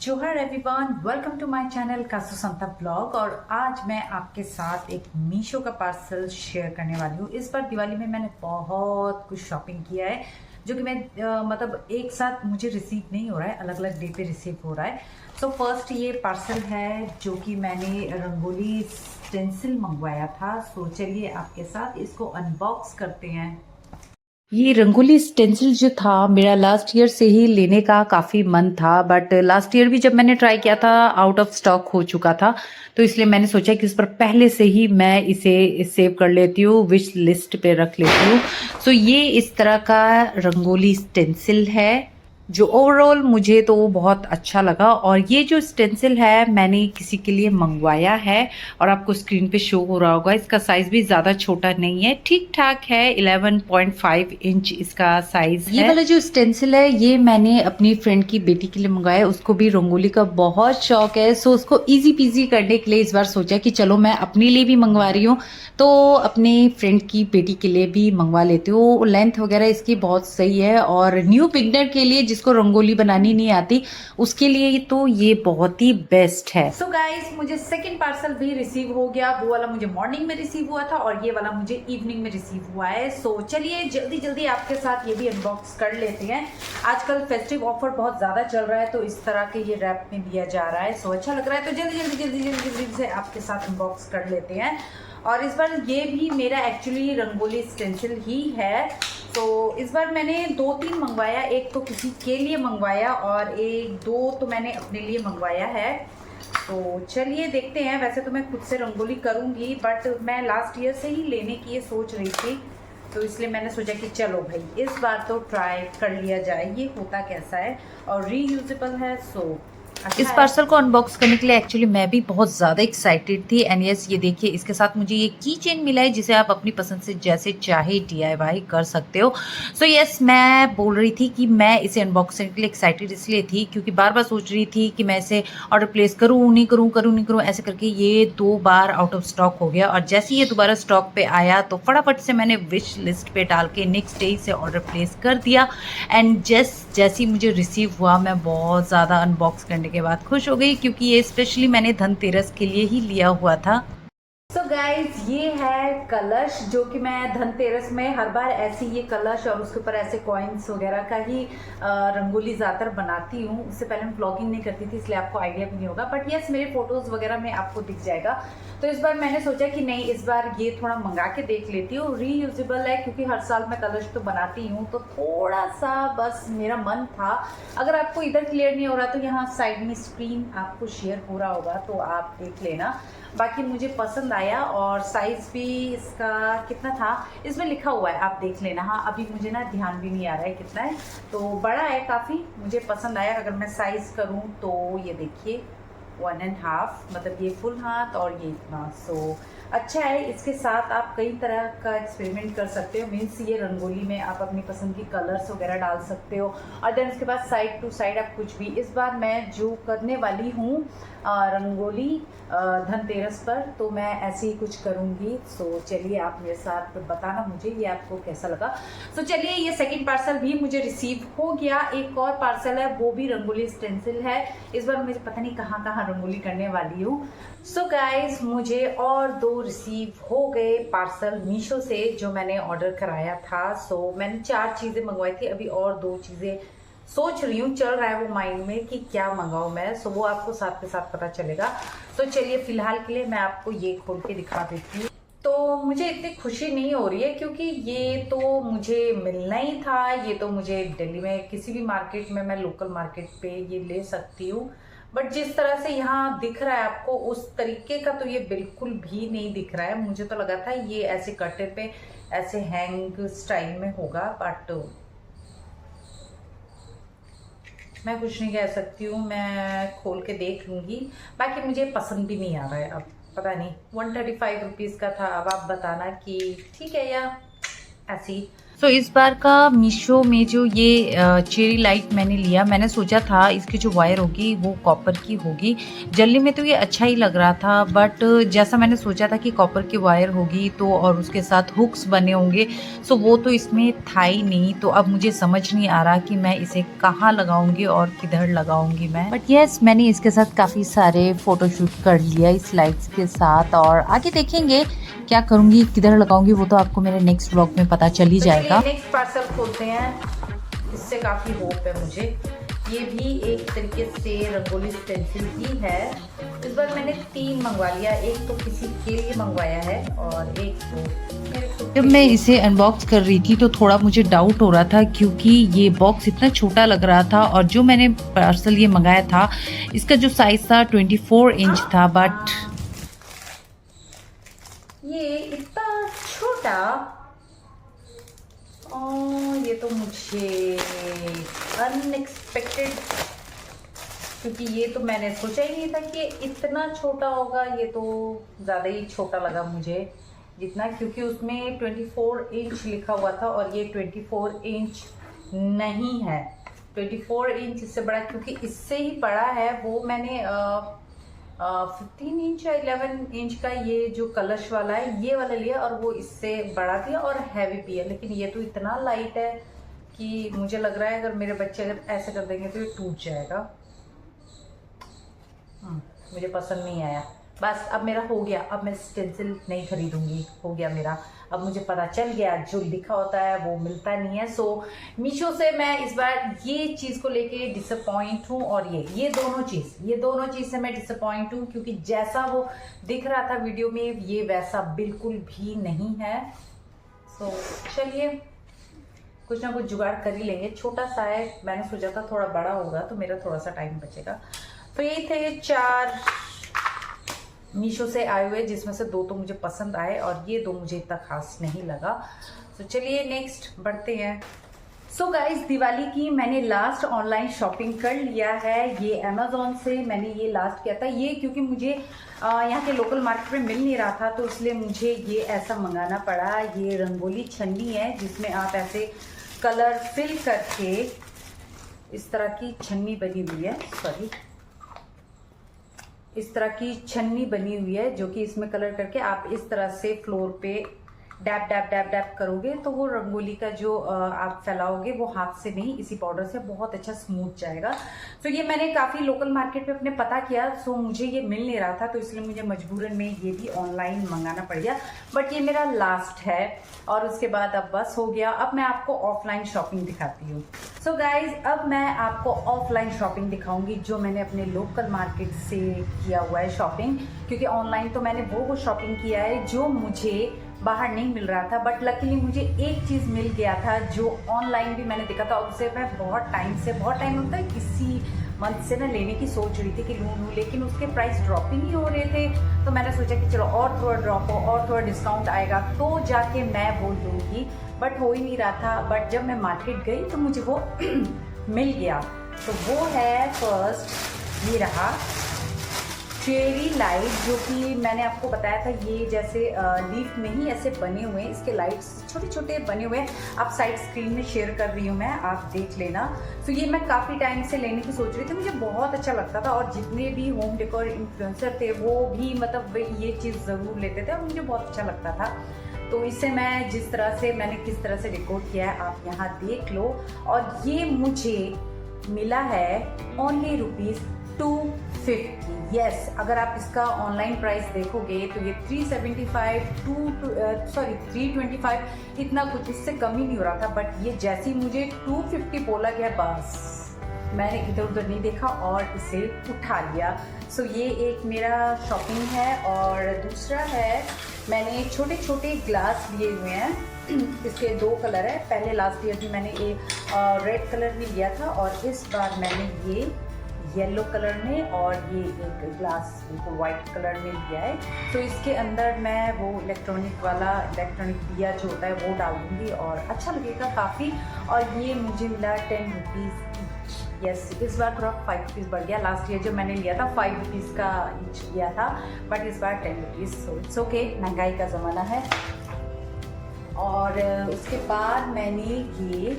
Johar everyone, welcome to my channel कासू संता blog. और आज मैं आपके साथ एक मीशो का पार्सल शेयर करने वाली हूँ। इस बार दिवाली में मैंने बहुत कुछ शॉपिंग किया है जो कि मैं मतलब एक साथ मुझे रिसीव नहीं हो रहा है, अलग अलग डे पे रिसीव हो रहा है। सो फर्स्ट ये पार्सल है जो कि मैंने रंगोली स्टेंसिल मंगवाया था। सो चलिए आपके साथ इसको अनबॉक्स करते हैं। ये रंगोली स्टेंसिल जो था मेरा लास्ट ईयर से ही लेने का काफ़ी मन था, बट लास्ट ईयर भी जब मैंने ट्राई किया था आउट ऑफ स्टॉक हो चुका था। तो इसलिए मैंने सोचा कि इस पर पहले से ही मैं इसे सेव कर लेती हूँ, विश लिस्ट पे रख लेती हूँ। सो ये इस तरह का रंगोली स्टेंसिल है जो ओवरऑल मुझे तो बहुत अच्छा लगा। और ये जो स्टेंसिल है मैंने किसी के लिए मंगवाया है और आपको स्क्रीन पे शो हो रहा होगा। इसका साइज़ भी ज़्यादा छोटा नहीं है, ठीक ठाक है। 11.5 इंच इसका साइज़ है। ये वाला जो स्टेंसिल है ये मैंने अपनी फ्रेंड की बेटी के लिए मंगाया है। उसको भी रंगोली का बहुत शौक है, सो उसको ईजी पीजी करने के लिए इस बार सोचा कि चलो मैं अपने लिए भी मंगवा रही हूँ तो अपने फ्रेंड की बेटी के लिए भी मंगवा लेती हूँ। लेंथ वगैरह इसकी बहुत सही है और न्यू बिगनर के लिए जिसको रंगोली बनानी नहीं आती उसके लिए तो ये बहुत ही बेस्ट है। सो गाइस, मुझे सेकंड पार्सल भी रिसीव हो गया। वो वाला मुझे मॉर्निंग में रिसीव हुआ था और ये वाला मुझे इवनिंग में रिसीव हुआ है। सो चलिए जल्दी जल्दी आपके साथ ये भी अनबॉक्स कर लेते हैं। आजकल फेस्टिव ऑफर बहुत ज्यादा चल रहा है तो इस तरह के ये रैप में दिया जा रहा है। सो अच्छा लग रहा है तो जल्दी जल्दी जल्दी जल्दी जल्दी से आपके साथ अनबॉक्स कर लेते हैं। और इस बार ये भी मेरा एक्चुअली रंगोली स्टेंसिल ही है। तो इस बार मैंने 2-3 मंगवाया, एक तो किसी के लिए मंगवाया और एक दो तो मैंने अपने लिए मंगवाया है। तो चलिए देखते हैं। वैसे तो मैं खुद से रंगोली करूँगी बट मैं लास्ट ईयर से ही लेने की ये सोच रही थी, तो इसलिए मैंने सोचा कि चलो भाई इस बार तो ट्राई कर लिया जाए ये होता कैसा है। और रीयूजेबल है सो इस पार्सल को अनबॉक्स करने के लिए एक्चुअली मैं भी बहुत ज़्यादा एक्साइटेड थी। एंड यस, ये देखिए इसके साथ मुझे ये की चेन मिला है जिसे आप अपनी पसंद से जैसे चाहे DIY कर सकते हो। सो यस, मैं बोल रही थी कि मैं इसे अनबॉक्स करने के लिए एक्साइटेड इसलिए थी क्योंकि बार बार सोच रही थी कि मैं इसे ऑर्डर प्लेस करूँ नहीं करूँ, करूँ नहीं करूँ, ऐसे करके ये 2 बार आउट ऑफ स्टॉक हो गया। और जैसे ये दोबारा स्टॉक पे आया तो फटाफट से मैंने विश लिस्ट पे डाल के नेक्स्ट डे से ऑर्डर प्लेस कर दिया। एंड जैसे मुझे रिसीव हुआ मैं बहुत ज़्यादा अनबॉक्स करने के बाद खुश हो गई क्योंकि ये स्पेशली मैंने धनतेरस के लिए ही लिया हुआ था। सो गाइज, ये है कलश जो कि मैं धनतेरस में हर बार ऐसी ये कलश और उसके ऊपर ऐसे कॉइन्स वगैरह का ही रंगोली ज़्यादातर बनाती हूँ। उससे पहले मैं ब्लॉगिंग नहीं करती थी इसलिए आपको आइडिया भी नहीं होगा, बट यस मेरे फोटोज़ वगैरह में आपको दिख जाएगा। तो इस बार मैंने सोचा कि नहीं, इस बार ये थोड़ा मंगा के देख लेती हूँ। रीयूजेबल है क्योंकि हर साल मैं कलश तो बनाती हूँ, तो थोड़ा सा बस मेरा मन था। अगर आपको इधर क्लियर नहीं हो रहा तो यहाँ साइड में स्क्रीन आपको शेयर हो रहा होगा तो आप देख लेना। बाकी मुझे पसंद आया और साइज़ भी इसका कितना था इसमें लिखा हुआ है, आप देख लेना। हाँ, अभी मुझे ना ध्यान भी नहीं आ रहा है कितना है, तो बड़ा है काफ़ी, मुझे पसंद आया। अगर मैं साइज़ करूँ तो ये देखिए 1.5, मतलब ये फुल हाथ और ये इतना। सो अच्छा है। इसके साथ आप कई तरह का एक्सपेरिमेंट कर सकते हो। मीन्स ये रंगोली में आप अपनी पसंद की कलर्स वगैरह डाल सकते हो और देन उसके बाद साइड टू साइड आप कुछ भी। इस बार मैं जो करने वाली हूँ रंगोली धनतेरस पर, तो मैं ऐसे ही कुछ करूँगी। सो चलिए आप मेरे साथ बताना मुझे ये आपको कैसा लगा। सो चलिए, ये सेकंड पार्सल भी मुझे रिसीव हो गया। एक और पार्सल है वो भी रंगोली स्टेंसिल है। इस बार मुझे पता नहीं कहाँ कहाँ रंगोली करने वाली हूँ। सो गाइज, मुझे और 2 रिसीव हो गए पार्सल मीशो से जो मैंने ऑर्डर कराया था। सो मैंने 4 चीज़ें मंगवाई थी, अभी और 2 चीज़ें सोच रही हूँ, चल रहा है वो माइंड में कि क्या मंगाऊँ मैं। सो वो आपको साथ के साथ पता चलेगा। तो चलिए फिलहाल के लिए मैं आपको ये खोल के दिखा देती हूँ। तो मुझे इतनी खुशी नहीं हो रही है क्योंकि ये तो मुझे मिलना ही था। ये तो मुझे दिल्ली में किसी भी मार्केट में, मैं लोकल मार्केट पे ये ले सकती हूँ, बट जिस तरह से यहाँ दिख रहा है आपको उस तरीके का तो ये बिल्कुल भी नहीं दिख रहा है। मुझे तो लगा था ये ऐसे कटे पे ऐसे हैंग स्टाइल में होगा, बट मैं कुछ नहीं कह सकती हूँ, मैं खोल के देख लूँगी। बाकी मुझे पसंद भी नहीं आ रहा है, अब पता नहीं। 135 रुपीज़ का था। अब आप बताना कि ठीक है या ऐसी। तो इस बार का मीशो में जो ये चेरी लाइट मैंने लिया, मैंने सोचा था इसकी जो वायर होगी वो कॉपर की होगी। जल्दी में तो ये अच्छा ही लग रहा था, बट जैसा मैंने सोचा था कि कॉपर की वायर होगी तो और उसके साथ हुक्स बने होंगे, सो वो तो इसमें था ही नहीं। तो अब मुझे समझ नहीं आ रहा कि मैं इसे कहाँ लगाऊंगी और किधर लगाऊंगी मैं। बट यस, मैंने इसके साथ काफ़ी सारे फ़ोटोशूट कर लिया इस लाइट्स के साथ, और आगे देखेंगे क्या करूँगी, किधर लगाऊंगी, वो तो आपको मेरे नेक्स्ट व्लॉग में पता चल ही जाएगा। नेक्स्ट पार्सल खोलते हैं, इससे काफ़ी होप है मुझे। ये भी एक तरीके से रंगोली स्टेंसिल ही है। इस बार मैंने 3 मंगवा लिया, एक तो किसी के लिए मंगवाया है और एक तो मेरे खुद। जब मैं इसे अनबॉक्स कर रही थी तो थोड़ा मुझे डाउट हो रहा था, क्योंकि ये बॉक्स इतना छोटा लग रहा था, और जो मैंने पार्सल ये मंगाया था इसका जो साइज था 24 इंच था, बट ये इतना छोटा, और ये तो मुझे अनएक्सपेक्टेड, क्योंकि ये तो मैंने सोचा ही नहीं था कि इतना छोटा होगा। ये तो ज़्यादा ही छोटा लगा मुझे जितना, क्योंकि उसमें 24 इंच लिखा हुआ था और ये 24 इंच नहीं है। 24 इंच इससे बड़ा, क्योंकि इससे ही बड़ा है वो मैंने 15 इंच या 11 इंच का ये जो कलश वाला है ये वाला लिया, और वो इससे बड़ा भी है और हैवी भी है। लेकिन ये तो इतना लाइट है कि मुझे लग रहा है अगर मेरे बच्चे अगर ऐसे कर देंगे तो ये टूट जाएगा। मुझे पसंद नहीं आया। बस अब मेरा हो गया, अब मैं स्टेंसिल नहीं खरीदूंगी, हो गया मेरा। अब मुझे पता चल गया जो लिखा होता है वो मिलता नहीं है। सो मीशो से मैं इस बार ये चीज़ को लेके डिसअपॉइंट हूँ, और ये दोनों चीज़ से मैं डिसअपॉइंट हूँ, क्योंकि जैसा वो दिख रहा था वीडियो में ये वैसा बिल्कुल भी नहीं है। सो चलिए कुछ ना कुछ जुगाड़ कर ही लेंगे। छोटा सा है, मैंने सोचा था थोड़ा बड़ा होगा तो मेरा थोड़ा सा टाइम बचेगा। तो ये थे 4 मीशो से आए हुए, जिसमें से 2 तो मुझे पसंद आए और ये 2 मुझे इतना खास नहीं लगा। तो चलिए नेक्स्ट बढ़ते हैं। सो गाइस, दिवाली की मैंने लास्ट ऑनलाइन शॉपिंग कर लिया है। ये अमेजोन से मैंने ये लास्ट किया था। ये क्योंकि मुझे यहाँ के लोकल मार्केट में मिल नहीं रहा था, तो इसलिए मुझे ये ऐसा मंगाना पड़ा। ये रंगोली छन्नी है जिसमें आप ऐसे कलर फिल करके, इस तरह की छन्नी बनी हुई है, सॉरी इस तरह की छन्नी बनी हुई है, जो कि इसमें कलर करके आप इस तरह से फ्लोर पे डैप डैप डैप डैप करोगे तो वो रंगोली का जो आप फैलाओगे वो हाथ से नहीं, इसी पाउडर से बहुत अच्छा स्मूथ जाएगा। तो ये मैंने काफ़ी लोकल मार्केट में अपने पता किया, सो मुझे ये मिल नहीं रहा था, तो इसलिए मुझे मजबूरन में ये भी ऑनलाइन मंगाना पड़ गया। बट ये मेरा लास्ट है और उसके बाद अब बस हो गया। अब मैं आपको ऑफलाइन शॉपिंग दिखाती हूँ। सो गाइज, अब मैं आपको ऑफलाइन शॉपिंग दिखाऊंगी जो मैंने अपने लोकल मार्केट से किया हुआ है शॉपिंग, क्योंकि ऑनलाइन तो मैंने वो शॉपिंग किया है जो मुझे बाहर नहीं मिल रहा था। बट लकीली मुझे एक चीज़ मिल गया था जो ऑनलाइन भी मैंने देखा था, उससे मैं बहुत टाइम होता है किसी मंथ से ना लेने की सोच रही थी कि लूँ, लेकिन उसके प्राइस ड्रॉप ही नहीं हो रहे थे। तो मैंने सोचा कि चलो और थोड़ा ड्रॉप हो और थोड़ा डिस्काउंट आएगा तो जाके मैं वो लूँगी, बट हो ही नहीं रहा था। बट जब मैं मार्केट गई तो मुझे वो मिल गया। तो वो है फर्स्ट, ये रहा चेरी लाइट, जो कि मैंने आपको बताया था ये जैसे लीफ में ही ऐसे बने हुए हैं, इसके लाइट्स छोटे छोटे बने हुए हैं। आप साइड स्क्रीन में शेयर कर रही हूँ मैं, आप देख लेना। तो ये मैं काफ़ी टाइम से लेने की सोच रही थी, मुझे बहुत अच्छा लगता था, और जितने भी होम डेकोर इन्फ्लुएंसर थे वो भी मतलब ये चीज़ ज़रूर लेते थे और मुझे बहुत अच्छा लगता था। तो इसे मैं जिस तरह से मैंने किस तरह से डेकोर किया है आप यहाँ देख लो। और ये मुझे मिला है ओनली ₹250। यस, अगर आप इसका ऑनलाइन प्राइस देखोगे तो ये 375 325 इतना कुछ, इससे कम ही नहीं हो रहा था। बट ये जैसे ही मुझे 250 बोला गया, बस मैंने इधर उधर नहीं देखा और इसे उठा लिया। सो ये एक मेरा शॉपिंग है। और दूसरा है, मैंने छोटे छोटे ग्लास लिए हुए हैं। इसके 2 कलर है। पहले लास्ट ईयर भी मैंने एक रेड कलर में लिया था और इस बार मैंने ये येलो कलर में और ये एक ग्लास बिल्कुल वाइट कलर में लिया है। तो इसके अंदर मैं वो इलेक्ट्रॉनिक दिया जो होता है वो डाल दूँगी और अच्छा लगेगा काफ़ी। और ये मुझे मिला 10 रुपीज़। यस, इस बार थोड़ा 5 रुपीज़ बढ़ गया। लास्ट ईयर जो मैंने लिया था 5 रुपीज़ का ईच लिया था, बट इस बार 10 रुपीज़। सो इट्स ओके, महंगाई का ज़माना है। और उसके बाद मैंने ये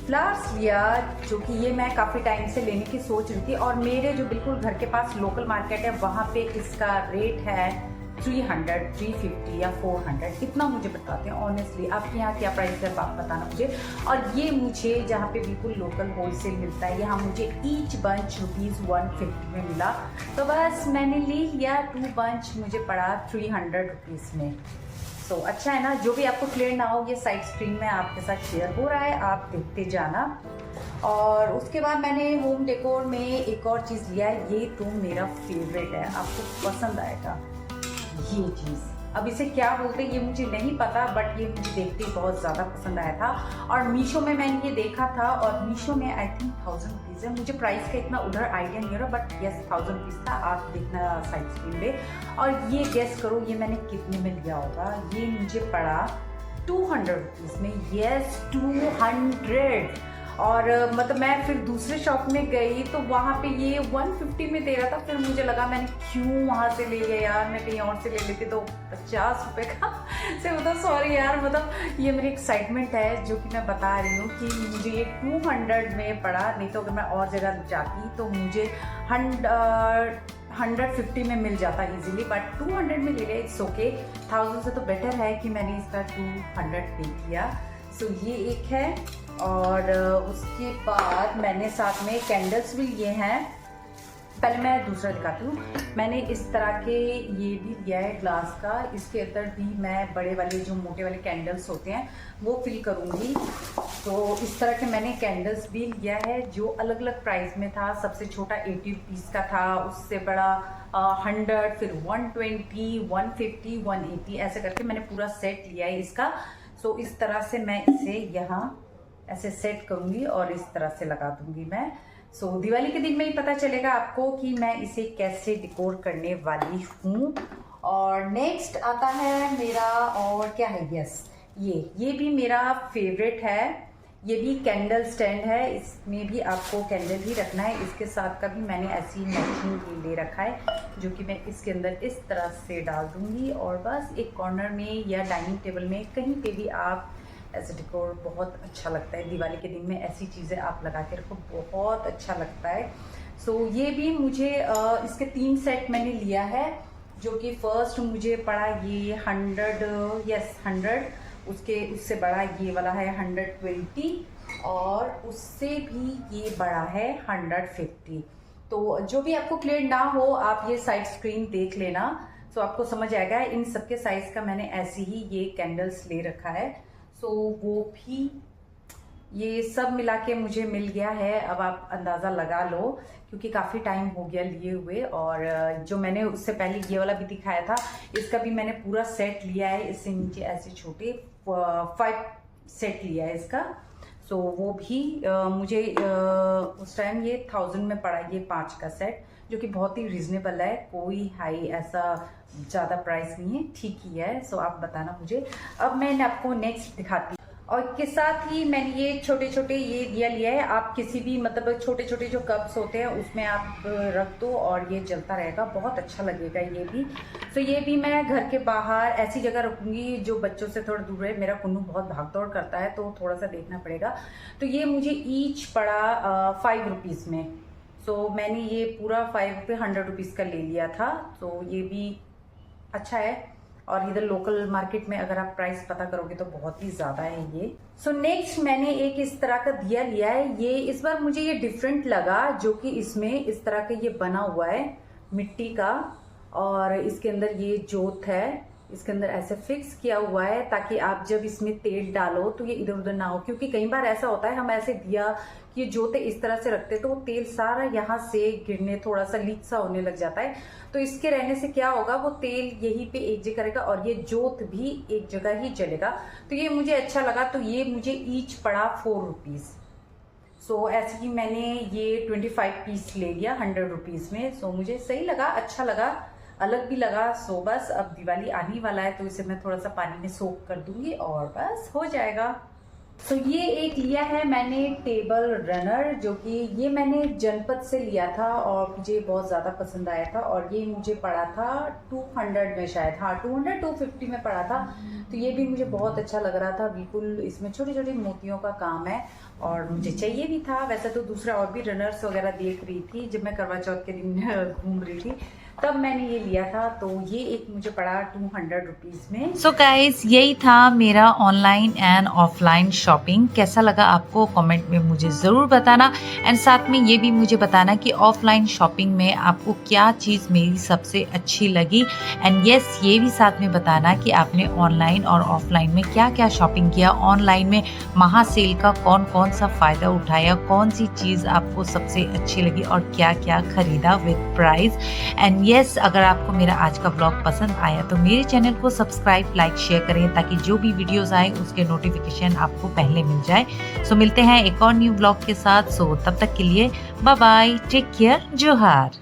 फ्लावर्स लिया, जो कि ये मैं काफ़ी टाइम से लेने की सोच रही थी, और मेरे जो बिल्कुल घर के पास लोकल मार्केट है वहाँ पे इसका रेट है 300, 350 या 400, इतना मुझे बताते हैं। ऑनेस्टली आपके यहाँ क्या प्राइस है आप बताना मुझे। और ये मुझे जहाँ पे बिल्कुल लोकल होलसेल मिलता है, यहाँ मुझे ईच बंच ₹150 में मिला। तो बस मैंने ले लिया, 2 बंच मुझे पड़ा ₹300 में। तो अच्छा है ना। जो भी आपको क्लियर ना हो, ये साइड स्क्रीन में आपके साथ शेयर हो रहा है, आप देखते जाना। और उसके बाद मैंने होम डेकोर में एक और चीज़ लिया है, ये तो मेरा फेवरेट है, आपको पसंद आएगा ये चीज़। अब इसे क्या बोलते हैं ये मुझे नहीं पता, बट ये मुझे देखते ही बहुत ज़्यादा पसंद आया था। और मीशो में मैंने ये देखा था, और मीशो में आई थिंक ₹1000 है। मुझे प्राइस का इतना उधर आइडिया नहीं हो रहा, बट यस ₹1000 था। आप देखना साइड स्क्रीन पे। और ये गेस करो ये मैंने कितने में लिया होगा। ये मुझे पड़ा ₹200 में। यस 200। और मतलब मैं फिर दूसरे शॉप में गई तो वहाँ पे ये 150 में दे रहा था। फिर मुझे लगा मैंने क्यों वहाँ से ले लिया यार, मैं कहीं और से ले लेती तो ₹50 का से मतलब सॉरी यार, मतलब ये मेरी एक्साइटमेंट है जो कि मैं बता रही हूँ कि मुझे ये 200 में पड़ा। नहीं तो अगर मैं और जगह जाती तो मुझे 150 में मिल जाता इजीली, बट 200 में ले लिया। इट्स ओके, 1000 से तो बेटर है कि मैंने इसका 200 पे किया। सो ये एक है। और उसके बाद मैंने साथ में कैंडल्स भी लिए हैं। पहले मैं दूसरा दिखाती हूँ। मैंने इस तरह के ये भी लिया है ग्लास का। इसके अंदर भी मैं बड़े वाले जो मोटे वाले कैंडल्स होते हैं वो फिल करूँगी। तो इस तरह के मैंने कैंडल्स भी लिया है, जो अलग अलग प्राइस में था। सबसे छोटा ₹80 का था, उससे बड़ा 100, फिर 120, 150, 180, ऐसे करके मैंने पूरा सेट लिया है इसका। सो इस तरह से मैं इसे यहाँ ऐसे सेट करूँगी और इस तरह से लगा दूँगी मैं। सो दिवाली के दिन में ही पता चलेगा आपको कि मैं इसे कैसे डेकोर करने वाली हूँ। और नेक्स्ट आता है मेरा, और क्या है, यस ये भी मेरा फेवरेट है। ये भी कैंडल स्टैंड है, इसमें भी आपको कैंडल ही रखना है। इसके साथ का भी मैंने ऐसी मैचिंग ले रखा है, जो कि मैं इसके अंदर इस तरह से डाल दूँगी। और बस एक कॉर्नर में या डाइनिंग टेबल में कहीं पे भी आप ऐसे डेकोर, बहुत अच्छा लगता है दिवाली के दिन में। ऐसी चीज़ें आप लगा के रखो, बहुत अच्छा लगता है। सो ये भी मुझे इसके 3 सेट मैंने लिया है, जो कि फर्स्ट मुझे पड़ा ये 100, यस 100। उससे बड़ा ये वाला है 120, और उससे भी ये बड़ा है 150। तो जो भी आपको क्लियर ना हो आप ये साइड स्क्रीन देख लेना, तो आपको समझ आएगा। इन सबके साइज का मैंने ऐसे ही ये कैंडल्स ले रखा है। सो वो भी ये सब मिला के मुझे मिल गया है। अब आप अंदाज़ा लगा लो, क्योंकि काफ़ी टाइम हो गया लिए हुए। और जो मैंने उससे पहले ये वाला भी दिखाया था, इसका भी मैंने पूरा सेट लिया है। इससे नीचे ऐसे छोटे 5 सेट लिया है इसका। सो वो भी मुझे उस टाइम ये 1000 में पड़ा, ये 5 का सेट, जो कि बहुत ही रिजनेबल है। कोई हाई ऐसा ज़्यादा प्राइस नहीं है, ठीक ही है। सो आप बताना मुझे। अब मैं आपको नेक्स्ट दिखाती हूँ। और के साथ ही मैंने ये छोटे छोटे ये दिया लिया है। आप किसी भी मतलब छोटे छोटे जो कप्स होते हैं उसमें आप रख दो और ये जलता रहेगा, बहुत अच्छा लगेगा ये भी। तो ये भी मैं घर के बाहर ऐसी जगह रखूँगी जो बच्चों से थोड़ा दूर है। मेरा कुन्नू बहुत भाग दौड़ करता है तो थोड़ा सा देखना पड़ेगा। तो ये मुझे ईच पड़ा ₹5 में। सो मैंने ये पूरा 5 पे ₹100 का ले लिया था। तो ये भी अच्छा है। और इधर लोकल मार्केट में अगर आप प्राइस पता करोगे तो बहुत ही ज़्यादा है ये। सो नेक्स्ट मैंने एक इस तरह का दिया लिया है। ये इस बार मुझे ये डिफरेंट लगा, जो कि इसमें इस तरह का ये बना हुआ है मिट्टी का, और इसके अंदर ये जोत है, इसके अंदर ऐसे फिक्स किया हुआ है ताकि आप जब इसमें तेल डालो तो ये इधर उधर ना हो। क्योंकि कई बार ऐसा होता है हम ऐसे दिया कि जोते इस तरह से रखते तो वो तेल सारा यहाँ से गिरने, थोड़ा सा लीक सा होने लग जाता है। तो इसके रहने से क्या होगा, वो तेल यहीं पे एक जगह रहेगा और ये जोत भी एक जगह ही जलेगा। तो ये मुझे अच्छा लगा। तो ये मुझे ईच पड़ा ₹4। सो ऐसे ही मैंने ये 25 पीस ले लिया ₹100 में। सो मुझे सही लगा, अच्छा लगा, अलग भी लगा। सो बस अब दिवाली आने वाला है तो इसे मैं थोड़ा सा पानी में सोक कर दूंगी और बस हो जाएगा। तो ये एक लिया है मैंने टेबल रनर, जो कि ये मैंने जनपद से लिया था और मुझे बहुत ज़्यादा पसंद आया था। और ये मुझे पड़ा था 200 में शायद, हाँ 250 में पड़ा था। तो ये भी मुझे बहुत अच्छा लग रहा था, बिल्कुल इसमें छोटे छोटे मोतियों का काम है और मुझे चाहिए भी था। वैसे तो दूसरा और भी रनर्स वगैरह देख रही थी जब मैं करवा चौथ के दिन घूम रही थी, तब मैंने ये लिया था। तो ये एक मुझे पड़ा 200 रुपीज़ में। सो गाइस, यही था मेरा ऑनलाइन एंड ऑफलाइन शॉपिंग। कैसा लगा आपको कमेंट में मुझे ज़रूर बताना, एंड साथ में ये भी मुझे बताना कि ऑफलाइन शॉपिंग में आपको क्या चीज़ मेरी सबसे अच्छी लगी। एंड यस, ये भी साथ में बताना कि आपने ऑनलाइन और ऑफलाइन में क्या क्या शॉपिंग किया, ऑनलाइन में महासेल का कौन कौन सा फ़ायदा उठाया, कौन सी चीज़ आपको सबसे अच्छी लगी और क्या क्या खरीदा विद प्राइस। एंड यस, अगर आपको मेरा आज का ब्लॉग पसंद आया तो मेरे चैनल को सब्सक्राइब, लाइक, शेयर करें ताकि जो भी वीडियोस आए उसके नोटिफिकेशन आपको पहले मिल जाए। सो मिलते हैं एक और न्यू ब्लॉग के साथ। सो तब तक के लिए बाय बाय, टेक केयर, जोहार।